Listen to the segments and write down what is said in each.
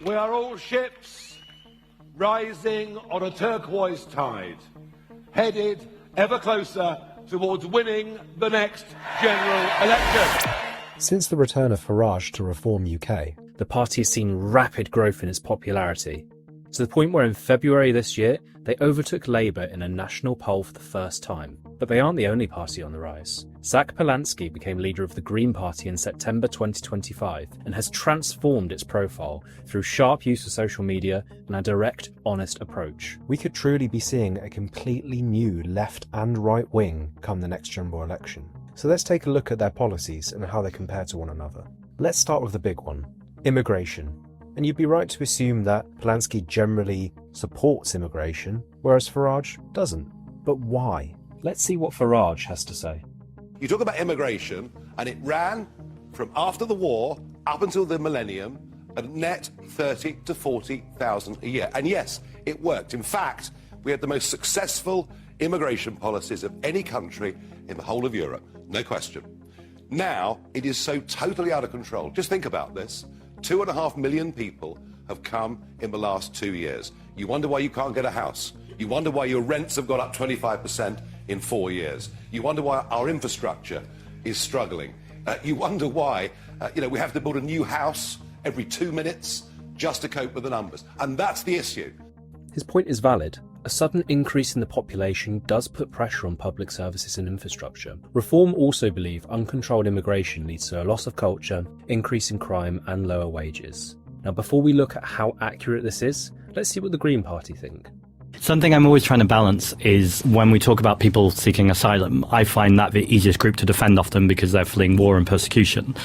We are all ships rising on a turquoise tide, headed ever closer towards winning the next general election. Since the return of Farage to Reform UK, the party has seen rapid growth in its popularity, to the point where in February this year, they overtook Labour in a national poll for the first time. But they aren't the only party on the rise. Zack Polanski became leader of the Green Party in September 2025 and has transformed its profile through sharp use of social media and a direct, honest approach. we could truly be seeing a completely new left and right wing come the next general election. So let's take a look at their policies and how they compare to one another. Let's start with the big one, immigration. And you'd be right to assume that Polanski generally supports immigration, whereas Farage doesn't. But why? Let's see what Farage has to say. You talk about immigration, and it ran from after the war up until the millennium at net 30 to 40,000 a year. And yes, it worked. In fact, we had the most successful immigration policies of any country in the whole of Europe, no question. Now, it is so totally out of control. Just think about this. 2.5 million people have come in the last 2 years. You wonder why you can't get a house. You wonder why your rents have gone up 25% in 4 years. You wonder why our infrastructure is struggling. You wonder why we have to build a new house every 2 minutes just to cope with the numbers. And that's the issue. His point is valid. A sudden increase in the population does put pressure on public services and infrastructure. Reform also believe uncontrolled immigration leads to a loss of culture, increase in crime and lower wages. Now, before we look at how accurate this is, let's see what the Green Party think. Something I'm always trying to balance is when we talk about people seeking asylum, I find that the easiest group to defend often because they're fleeing war and persecution.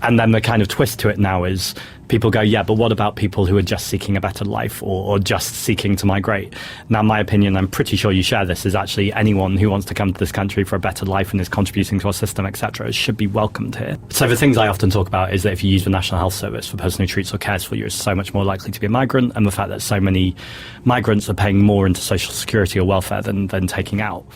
And then the kind of twist to it now is people go, yeah, but what about people who are just seeking a better life or just seeking to migrate? Now, my opinion, I'm pretty sure you share this, is actually anyone who wants to come to this country for a better life and is contributing to our system, etc., should be welcomed here. So the things I often talk about is that if you use the National Health Service for person who treats or cares for you, it's so much more likely to be a migrant, and the fact that so many migrants are paying more into social security or welfare than taking out.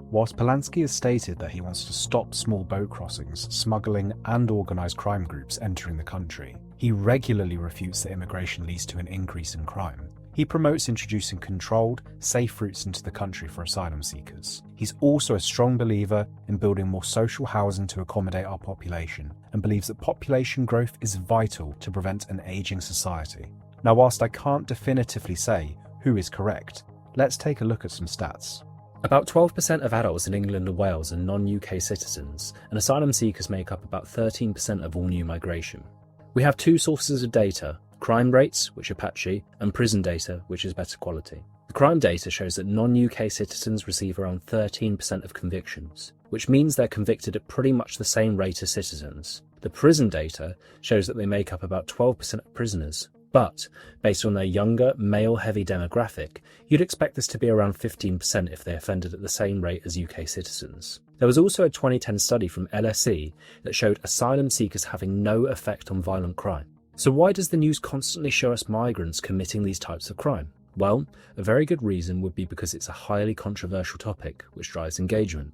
Whilst Polanski has stated that he wants to stop small boat crossings, smuggling and organised crime groups entering the country, he regularly refutes that immigration leads to an increase in crime. He promotes introducing controlled, safe routes into the country for asylum seekers. He's also a strong believer in building more social housing to accommodate our population, and believes that population growth is vital to prevent an ageing society. Now, whilst I can't definitively say who is correct, let's take a look at some stats. About 12% of adults in England and Wales are non-UK citizens, and asylum seekers make up about 13% of all new migration. We have two sources of data, crime rates, which are patchy, and prison data, which is better quality. The crime data shows that non-UK citizens receive around 13% of convictions, which means they're convicted at pretty much the same rate as citizens. The prison data shows that they make up about 12% of prisoners, but based on their younger, male-heavy demographic, you'd expect this to be around 15% if they offended at the same rate as UK citizens. There was also a 2010 study from LSE that showed asylum seekers having no effect on violent crime. So why does the news constantly show us migrants committing these types of crime? Well, a very good reason would be because it's a highly controversial topic, which drives engagement.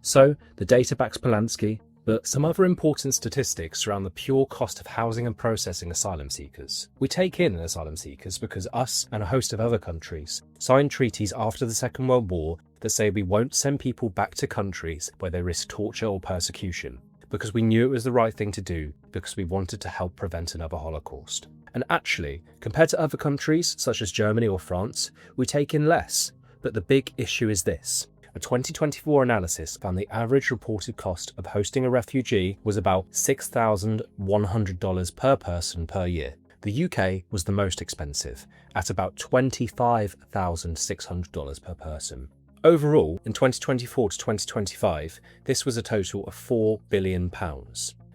So, the data backs Polanski, but some other important statistics around the pure cost of housing and processing asylum seekers. We take in asylum seekers because us and a host of other countries signed treaties after the Second World War that say we won't send people back to countries where they risk torture or persecution, because we knew it was the right thing to do, because we wanted to help prevent another Holocaust. And actually, compared to other countries such as Germany or France, we take in less. But the big issue is this. A 2024 analysis found the average reported cost of hosting a refugee was about $6,100 per person per year. The UK was the most expensive, at about $25,600 per person. Overall, in 2024 to 2025, this was a total of £4 billion.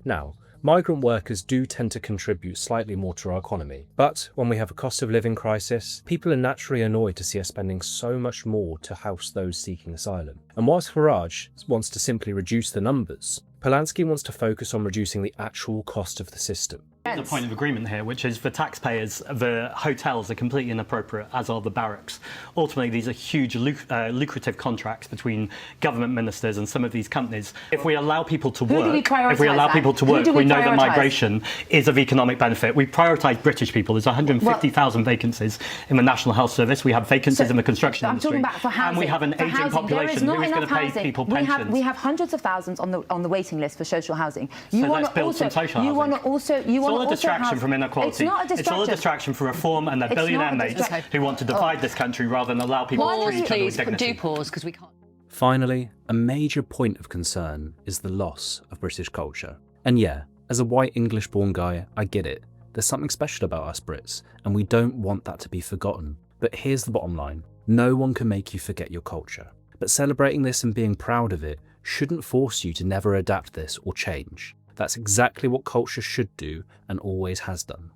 Now, migrant workers do tend to contribute slightly more to our economy, but when we have a cost of living crisis, people are naturally annoyed to see us spending so much more to house those seeking asylum. And whilst Farage wants to simply reduce the numbers, Polanski wants to focus on reducing the actual cost of the system. The point of agreement here, which is for taxpayers, the hotels are completely inappropriate, as are the barracks. Ultimately, these are huge lucrative contracts between government ministers and some of these companies. If we allow people to work, we know that migration is of economic benefit. We prioritise British people. There's 150,000 vacancies in the National Health Service. We have vacancies in the construction industry. I'm talking about for housing. And we have an ageing population. Who is going to pay people pensions? We have hundreds of thousands on the waiting list for social housing. Let's build some social housing. It's all a distraction from inequality. It's not a distraction. It's all a distraction for reform and their billionaire mates who want to divide this country rather than allow people to treat each other with dignity. Do pause, because we can't. Finally, a major point of concern is the loss of British culture. And yeah, as a white English-born guy, I get it. There's something special about us Brits, and we don't want that to be forgotten. But here's the bottom line. No one can make you forget your culture. But celebrating this and being proud of it shouldn't force you to never adapt this or change. That's exactly what culture should do and always has done.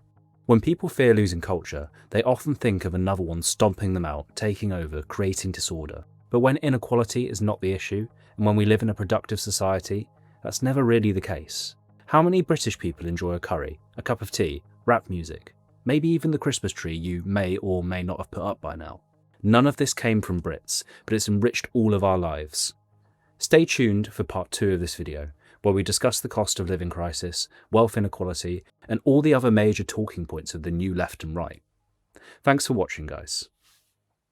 When people fear losing culture, they often think of another one stomping them out, taking over, creating disorder. But when inequality is not the issue, and when we live in a productive society, that's never really the case. How many British people enjoy a curry, a cup of tea, rap music, maybe even the Christmas tree you may or may not have put up by now? None of this came from Brits, but it's enriched all of our lives. Stay tuned for part 2 of this video, where we discuss the cost of living crisis, wealth inequality, and all the other major talking points of the new left and right. Thanks for watching, guys.